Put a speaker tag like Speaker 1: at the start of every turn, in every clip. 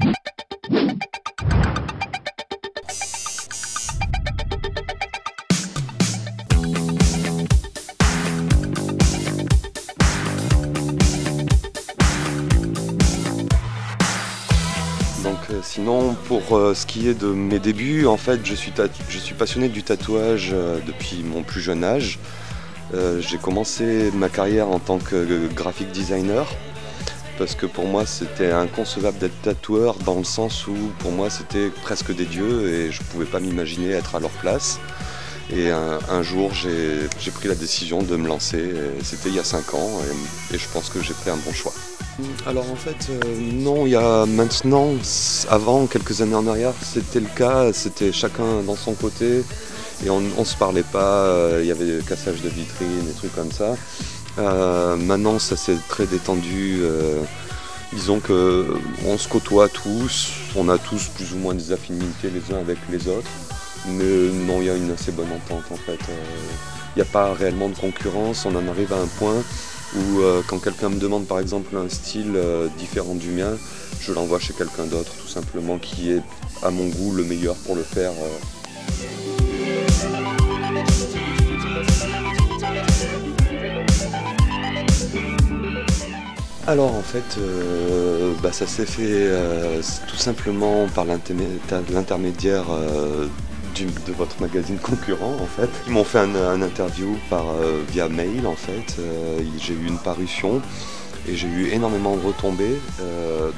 Speaker 1: Donc sinon, pour ce qui est de mes débuts, en fait, je suis passionné du tatouage depuis mon plus jeune âge. J'ai commencé ma carrière en tant que graphic designer parce que pour moi c'était inconcevable d'être tatoueur dans le sens où pour moi c'était presque des dieux et je ne pouvais pas m'imaginer être à leur place. Et un jour j'ai pris la décision de me lancer, c'était il y a 5 ans et je pense que j'ai fait un bon choix. Alors en fait non, il y a maintenant, avant quelques années en arrière c'était le cas, c'était chacun dans son côté et on se parlait pas, il y avait cassage de vitrines et trucs comme ça. Maintenant ça s'est très détendu, disons qu'on se côtoie tous, on a tous plus ou moins des affinités les uns avec les autres, mais non, il y a une assez bonne entente en fait. Il n'y a pas réellement de concurrence, on en arrive à un point où quand quelqu'un me demande par exemple un style différent du mien, je l'envoie chez quelqu'un d'autre tout simplement qui est à mon goût le meilleur pour le faire. Alors en fait, ça s'est fait tout simplement par l'intermédiaire de votre magazine concurrent en fait. Ils m'ont fait un interview via mail en fait, j'ai eu une parution et j'ai eu énormément de retombées,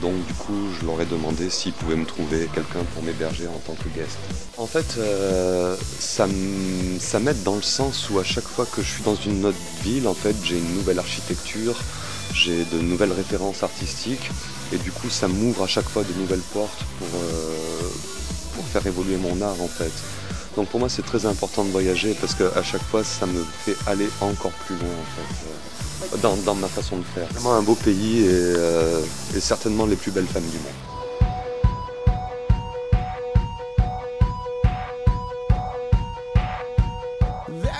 Speaker 1: donc du coup je leur ai demandé s'ils pouvaient me trouver quelqu'un pour m'héberger en tant que guest. En fait ça m'aide dans le sens où à chaque fois que je suis dans une autre ville en fait j'ai une nouvelle architecture, j'ai de nouvelles références artistiques et du coup ça m'ouvre à chaque fois de nouvelles portes pour faire évoluer mon art en fait. Donc pour moi c'est très important de voyager parce qu'à chaque fois ça me fait aller encore plus loin en fait, dans ma façon de faire. Vraiment un beau pays et certainement les plus belles femmes du monde.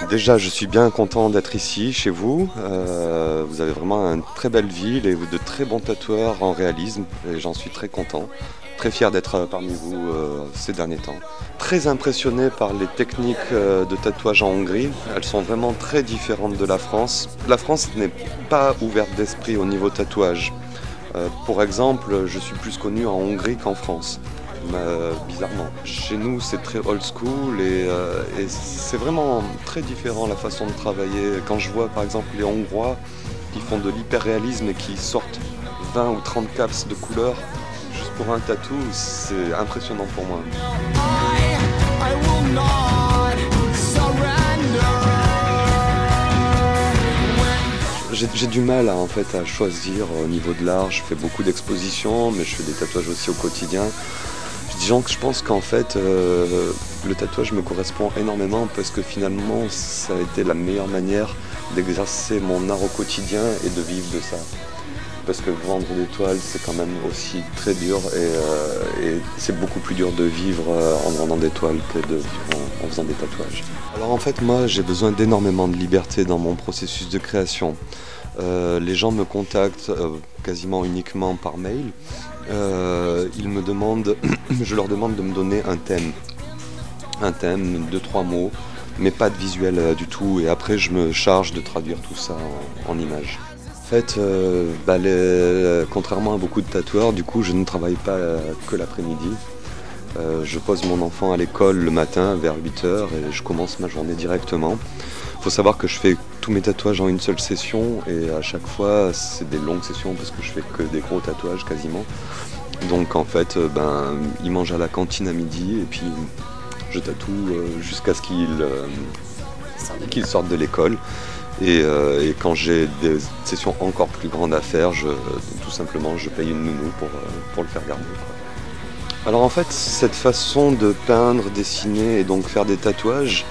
Speaker 1: Déjà, je suis bien content d'être ici, chez vous. Vous avez vraiment une très belle ville et de très bons tatoueurs en réalisme. Et j'en suis très content. Très fier d'être parmi vous ces derniers temps. Très impressionné par les techniques de tatouage en Hongrie. Elles sont vraiment très différentes de la France. La France n'est pas ouverte d'esprit au niveau tatouage. Pour exemple, je suis plus connu en Hongrie qu'en France. Bizarrement. Chez nous c'est très old school et c'est vraiment très différent la façon de travailler. Quand je vois par exemple les Hongrois qui font de l'hyper-réalisme et qui sortent 20 ou 30 caps de couleurs juste pour un tatou, c'est impressionnant pour moi. J'ai du mal en fait à choisir au niveau de l'art. Je fais beaucoup d'expositions mais je fais des tatouages aussi au quotidien. Disons que je pense qu'en fait le tatouage me correspond énormément parce que finalement ça a été la meilleure manière d'exercer mon art au quotidien et de vivre de ça. Parce que vendre des toiles c'est quand même aussi très dur et c'est beaucoup plus dur de vivre en vendant des toiles que de vivre en faisant des tatouages. Alors en fait moi j'ai besoin d'énormément de liberté dans mon processus de création. Les gens me contactent quasiment uniquement par mail. Ils me demandent, je leur demande de me donner un thème, 2-3 mots, mais pas de visuel du tout. Et après, je me charge de traduire tout ça en images. En fait, contrairement à beaucoup de tatoueurs, du coup, je ne travaille pas que l'après-midi. Je pose mon enfant à l'école le matin vers 8 h et je commence ma journée directement. Il faut savoir que je fais tous mes tatouages en une seule session et à chaque fois c'est des longues sessions parce que je fais que des gros tatouages quasiment. Donc en fait ils mangent à la cantine à midi et puis je tatoue jusqu'à ce qu'ils sortent de l'école. Et quand j'ai des sessions encore plus grandes à faire, tout simplement je paye une nounou pour le faire garder, quoi. Alors en fait cette façon de peindre, dessiner et donc faire des tatouages,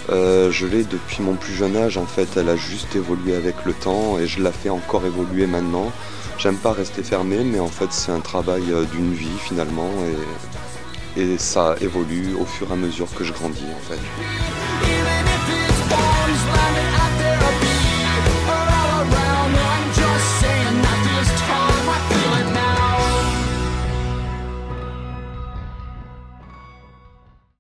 Speaker 1: je l'ai depuis mon plus jeune âge en fait, elle a juste évolué avec le temps et je la fais encore évoluer maintenant. J'aime pas rester fermé mais en fait c'est un travail d'une vie finalement et ça évolue au fur et à mesure que je grandis en fait.